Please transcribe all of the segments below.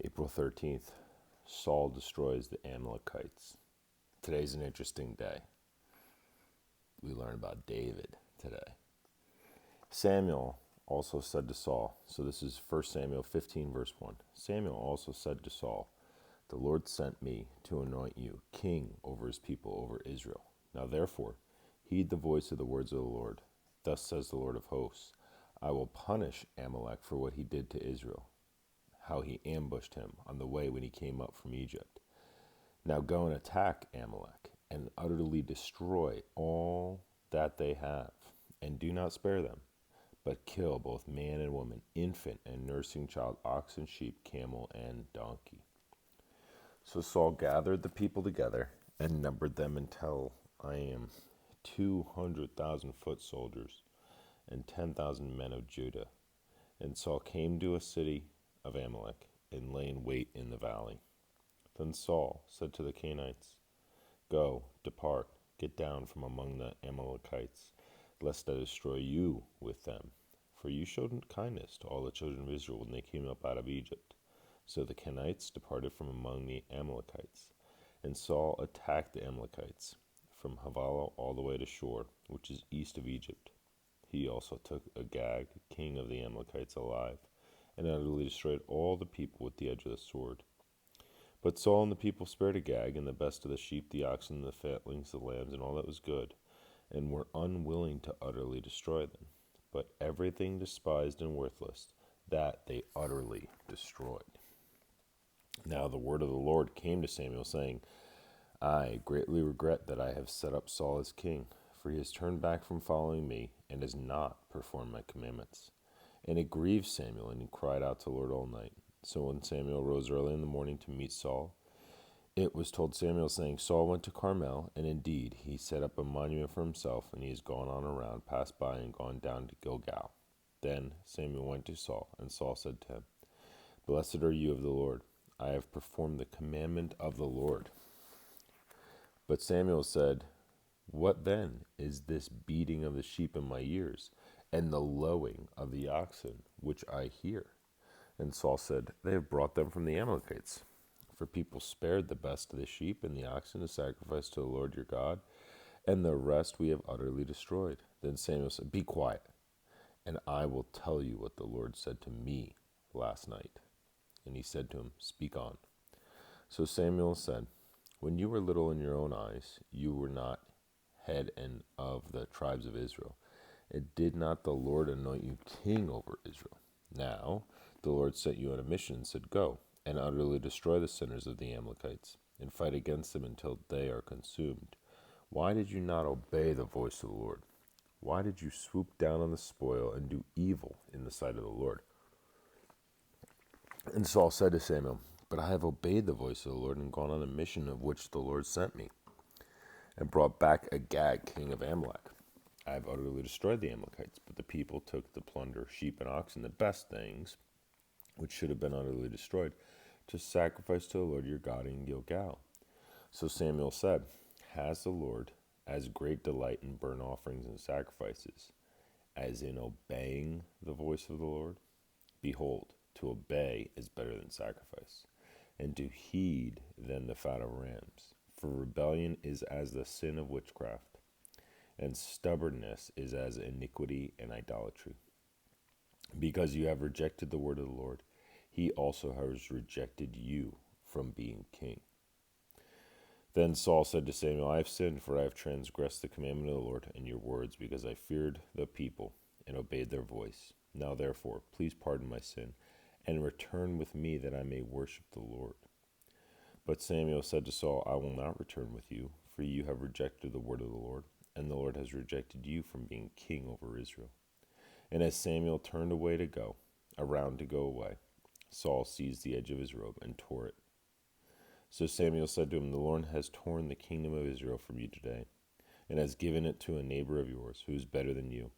April 13th, Saul destroys the Amalekites. Today's an interesting day. We learn about David today. Samuel also said to Saul, so this is 1 Samuel 15, verse 1. Samuel also said to Saul, the Lord sent me to anoint you king over his people, over Israel. Now therefore, heed the voice of the words of the Lord. Thus says the Lord of hosts, I will punish Amalek for what he did to Israel, how he ambushed him on the way when he came up from Egypt. Now go and attack Amalek and utterly destroy all that they have, and do not spare them, but kill both man and woman, infant and nursing child, ox and sheep, camel and donkey. So Saul gathered the people together and numbered them until I am 200,000 foot soldiers and 10,000 men of Judah. And Saul came to a city of Amalek and lay in wait in the valley. Then Saul said to the Canaanites, go, depart, get down from among the Amalekites, lest I destroy you with them. For you showed kindness to all the children of Israel when they came up out of Egypt. So the Canaanites departed from among the Amalekites. And Saul attacked the Amalekites from Havilah all the way to Shur, which is east of Egypt. He also took Agag, king of the Amalekites, alive, and utterly destroyed all the people with the edge of the sword. But Saul and the people spared Agag, and the best of the sheep, the oxen, the fatlings, the lambs, and all that was good, and were unwilling to utterly destroy them. But everything despised and worthless, that they utterly destroyed. Now the word of the Lord came to Samuel, saying, I greatly regret that I have set up Saul as king, for he has turned back from following me, and has not performed my commandments. And it grieved Samuel, and he cried out to the Lord all night. So when Samuel rose early in the morning to meet Saul, it was told Samuel, saying, Saul went to Carmel, and indeed he set up a monument for himself, and he has gone on around, passed by, and gone down to Gilgal. Then Samuel went to Saul, and Saul said to him, Blessed are you of the Lord. I have performed the commandment of the Lord. But Samuel said, What then is this beating of the sheep in my ears, and the lowing of the oxen, which I hear? And Saul said, They have brought them from the Amalekites. For people spared the best of the sheep and the oxen to sacrifice to the Lord your God, and the rest we have utterly destroyed. Then Samuel said, Be quiet, and I will tell you what the Lord said to me last night. And he said to him, Speak on. So Samuel said, When you were little in your own eyes, you were not head and of the tribes of Israel. And did not the Lord anoint you king over Israel? Now the Lord sent you on a mission and said, Go, and utterly destroy the sinners of the Amalekites, and fight against them until they are consumed. Why did you not obey the voice of the Lord? Why did you swoop down on the spoil and do evil in the sight of the Lord? And Saul said to Samuel, But I have obeyed the voice of the Lord and gone on the mission of which the Lord sent me, and brought back Agag, king of Amalek. I have utterly destroyed the Amalekites, but the people took the plunder, sheep and oxen, the best things, which should have been utterly destroyed, to sacrifice to the Lord your God in Gilgal. So Samuel said, Has the Lord as great delight in burnt offerings and sacrifices, as in obeying the voice of the Lord? Behold, to obey is better than sacrifice, and to heed than the fat of rams. For rebellion is as the sin of witchcraft, and stubbornness is as iniquity and idolatry. Because you have rejected the word of the Lord, he also has rejected you from being king. Then Saul said to Samuel, I have sinned, for I have transgressed the commandment of the Lord and your words, because I feared the people and obeyed their voice. Now therefore, please pardon my sin, and return with me that I may worship the Lord. But Samuel said to Saul, I will not return with you, for you have rejected the word of the Lord, and the Lord has rejected you from being king over Israel. And as Samuel turned away to go, around to go away, Saul seized the edge of his robe and tore it. So Samuel said to him, The Lord has torn the kingdom of Israel from you today, and has given it to a neighbor of yours, who is better than you.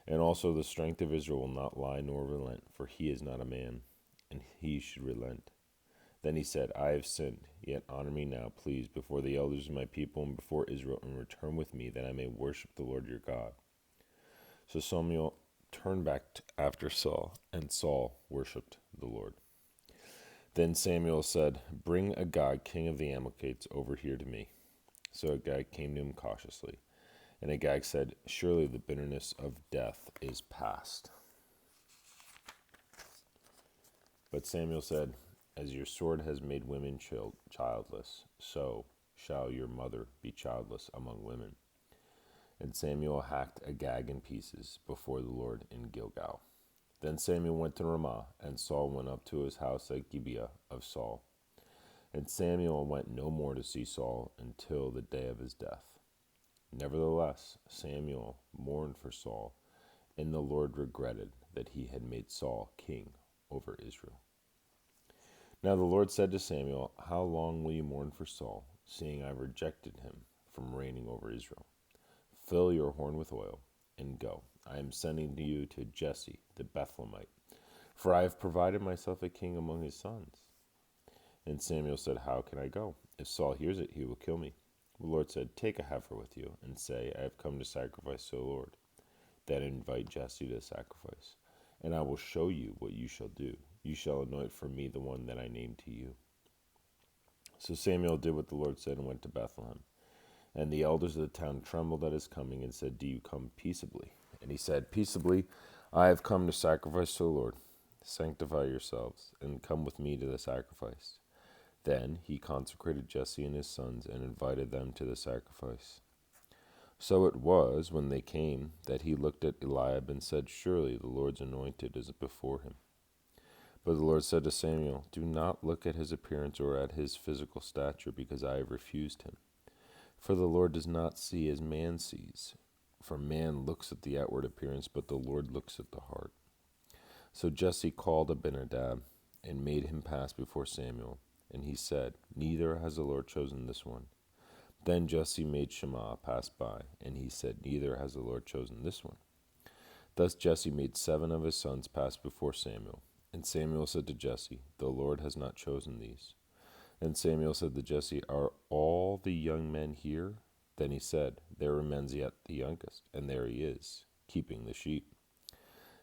And also the strength of Israel will not lie nor relent, for he is not a man, and he should relent. Then he said, I have sinned, yet honor me now, please, before the elders of my people and before Israel, and return with me, that I may worship the Lord your God. So Samuel turned back after Saul, and Saul worshipped the Lord. Then Samuel said, "Bring Agag, king of the Amalekites, over here to me." So Agag came to him cautiously. And Agag said, "Surely the bitterness of death is past." But Samuel said, "As your sword has made women childless, so shall your mother be childless among women." And Samuel hacked Agag in pieces before the Lord in Gilgal. Then Samuel went to Ramah, and Saul went up to his house at Gibeah of Saul. And Samuel went no more to see Saul until the day of his death. Nevertheless, Samuel mourned for Saul, and the Lord regretted that he had made Saul king over Israel. Now the Lord said to Samuel, "How long will you mourn for Saul, seeing I have rejected him from reigning over Israel? Fill your horn with oil, and go. I am sending you to Jesse the Bethlehemite, for I have provided myself a king among his sons." And Samuel said, "How can I go? If Saul hears it, he will kill me." The Lord said, "Take a heifer with you, and say, I have come to sacrifice to the Lord. Then invite Jesse to the sacrifice, and I will show you what you shall do. You shall anoint for me the one that I name to you." So Samuel did what the Lord said and went to Bethlehem. And the elders of the town trembled at his coming and said, "Do you come peaceably?" And he said, "Peaceably, I have come to sacrifice to the Lord. Sanctify yourselves, and come with me to the sacrifice." Then he consecrated Jesse and his sons and invited them to the sacrifice. So it was, when they came, that he looked at Eliab and said, "Surely the Lord's anointed is before him." But the Lord said to Samuel, "Do not look at his appearance or at his physical stature, because I have refused him. For the Lord does not see as man sees. For man looks at the outward appearance, but the Lord looks at the heart." So Jesse called Abinadab and made him pass before Samuel. And he said, "Neither has the Lord chosen this one." Then Jesse made Shammah pass by, and he said, "Neither has the Lord chosen this one." Thus Jesse made 7 of his sons pass before Samuel. And Samuel said to Jesse, "The Lord has not chosen these." And Samuel said to Jesse, "Are all the young men here?" Then he said, "There remains yet the youngest, and there he is, keeping the sheep."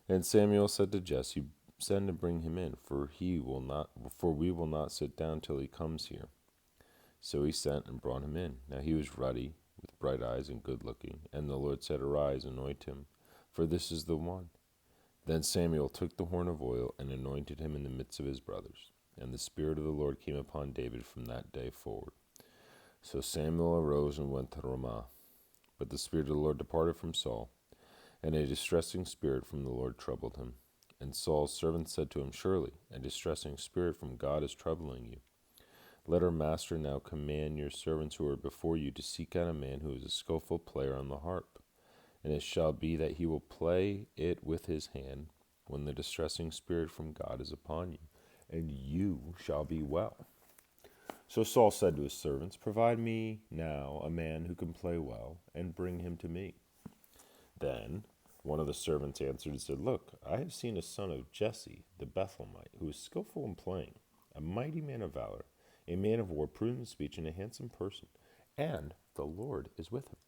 And Samuel said to Jesse, "Send and bring him in, for we will not sit down till he comes here." So he sent and brought him in. Now he was ruddy, with bright eyes and good looking. And the Lord said, "Arise, anoint him, for this is the one." Then Samuel took the horn of oil and anointed him in the midst of his brothers. And the Spirit of the Lord came upon David from that day forward. So Samuel arose and went to Ramah. But the Spirit of the Lord departed from Saul, and a distressing spirit from the Lord troubled him. And Saul's servants said to him, "Surely a distressing spirit from God is troubling you. Let our master now command your servants who are before you to seek out a man who is a skillful player on the harp. And it shall be that he will play it with his hand when the distressing spirit from God is upon you, and you shall be well." So Saul said to his servants, "Provide me now a man who can play well, and bring him to me." Then one of the servants answered and said, "Look, I have seen a son of Jesse the Bethlehemite, who is skillful in playing, a mighty man of valor, a man of war, prudent in speech, and a handsome person, and the Lord is with him."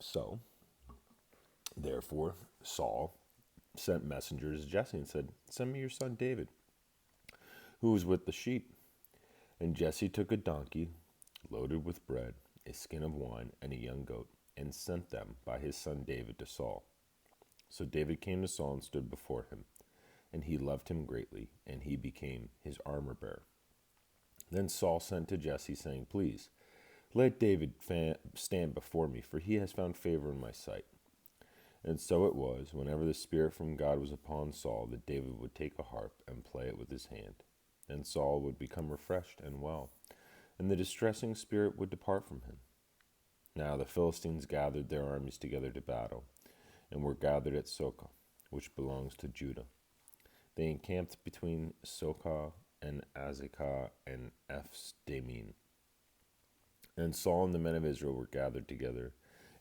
So, therefore, Saul sent messengers to Jesse and said, "Send me your son David, who is with the sheep." And Jesse took a donkey loaded with bread, a skin of wine, and a young goat, and sent them by his son David to Saul. So David came to Saul and stood before him, and he loved him greatly, and he became his armor-bearer. Then Saul sent to Jesse, saying, "Please, let David stand before me, for he has found favor in my sight." And so it was, whenever the Spirit from God was upon Saul, that David would take a harp and play it with his hand. And Saul would become refreshed and well, and the distressing spirit would depart from him. Now the Philistines gathered their armies together to battle, and were gathered at Socoh, which belongs to Judah. They encamped between Socoh and Azekah and Ephs-Dammim. And Saul and the men of Israel were gathered together,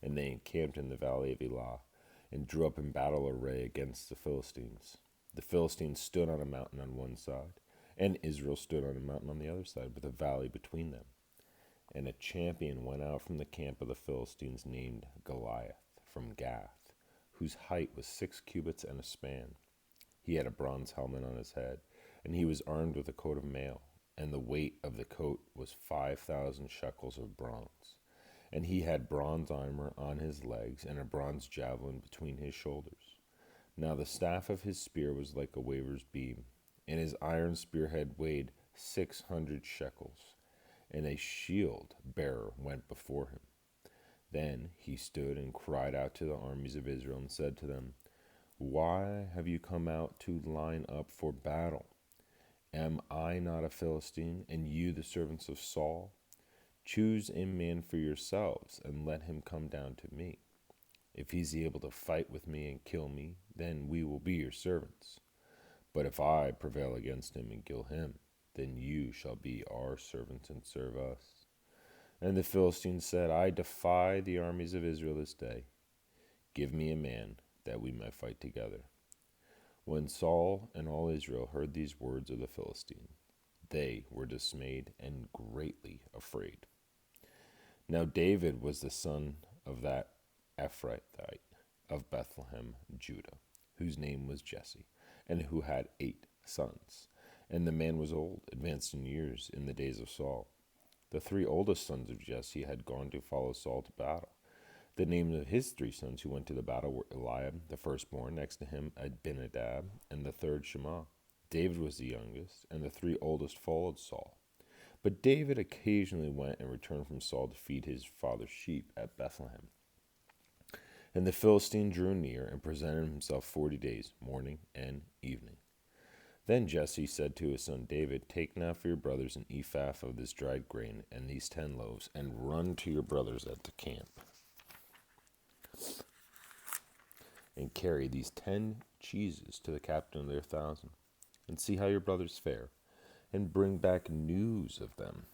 and they encamped in the valley of Elah, and drew up in battle array against the Philistines. The Philistines stood on a mountain on one side, and Israel stood on a mountain on the other side, with a valley between them. And a champion went out from the camp of the Philistines named Goliath from Gath, whose height was 6 cubits and a span. He had a bronze helmet on his head, and he was armed with a coat of mail, and the weight of the coat was 5,000 shekels of bronze. And he had bronze armor on his legs, and a bronze javelin between his shoulders. Now the staff of his spear was like a weaver's beam, and his iron spearhead weighed 600 shekels, and a shield bearer went before him. Then he stood and cried out to the armies of Israel and said to them, Why have you come out to line up for battle? Am I not a Philistine, and you the servants of Saul? Choose a man for yourselves, and let him come down to me. If he's able to fight with me and kill me, then we will be your servants. But if I prevail against him and kill him, then you shall be our servants and serve us. And the Philistines said, I defy the armies of Israel this day. Give me a man, that we may fight together. When Saul and all Israel heard these words of the Philistine, they were dismayed and greatly afraid. Now David was the son of that Ephrathite of Bethlehem, Judah, whose name was Jesse, and who had 8 sons. And the man was old, advanced in years, in the days of Saul. The 3 oldest sons of Jesse had gone to follow Saul to battle. The names of his 3 sons who went to the battle were Eliab, the firstborn, next to him Abinadab, and the third Shema. David was the youngest, and the 3 oldest followed Saul. But David occasionally went and returned from Saul to feed his father's sheep at Bethlehem. And the Philistine drew near and presented himself 40 days, morning and evening. Then Jesse said to his son David, Take now for your brothers an ephah of this dried grain and these 10 loaves, and run to your brothers at the camp. And carry these 10 cheeses to the captain of their 1,000, and see how your brothers fare, and bring back news of them.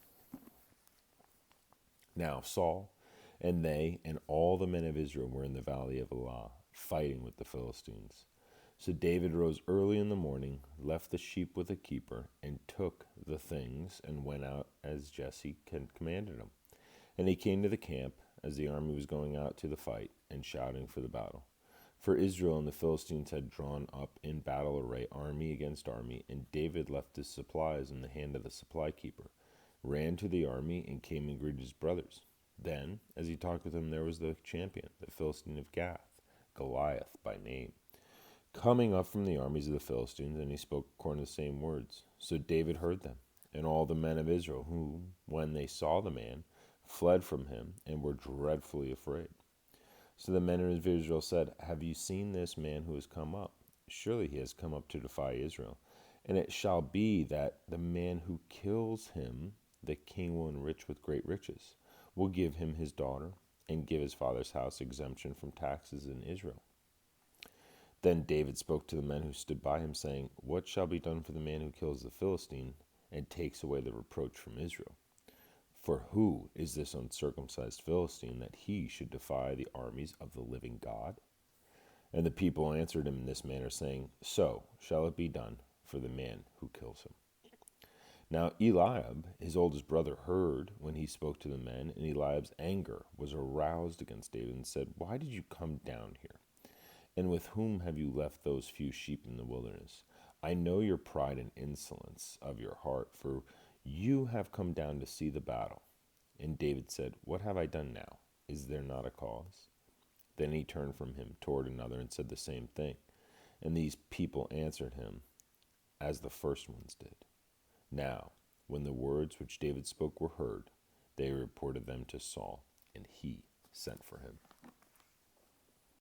Now Saul and they and all the men of Israel were in the valley of Elah, fighting with the Philistines. So David rose early in the morning, left the sheep with a keeper, and took the things, and went out as Jesse commanded him. And he came to the camp as the army was going out to the fight, and shouting for the battle. For Israel and the Philistines had drawn up in battle array, army against army, and David left his supplies in the hand of the supply keeper, ran to the army, and came and greeted his brothers. Then, as he talked with them, there was the champion, the Philistine of Gath, Goliath by name, coming up from the armies of the Philistines, and he spoke according to the same words. So David heard them, and all the men of Israel, who, when they saw the man, fled from him, and were dreadfully afraid. So the men of Israel said, Have you seen this man who has come up? Surely he has come up to defy Israel. And it shall be that the man who kills him, the king will enrich with great riches, will give him his daughter, and give his father's house exemption from taxes in Israel. Then David spoke to the men who stood by him, saying, What shall be done for the man who kills the Philistine and takes away the reproach from Israel? For who is this uncircumcised Philistine that he should defy the armies of the living God? And the people answered him in this manner, saying, So shall it be done for the man who kills him. Now Eliab, his oldest brother, heard when he spoke to the men, and Eliab's anger was aroused against David, and said, Why did you come down here? And with whom have you left those few sheep in the wilderness? I know your pride and insolence of your heart, for you have come down to see the battle. And David said, What have I done now? Is there not a cause? Then he turned from him toward another and said the same thing. And these people answered him as the first ones did. Now, when the words which David spoke were heard, they reported them to Saul, and he sent for him.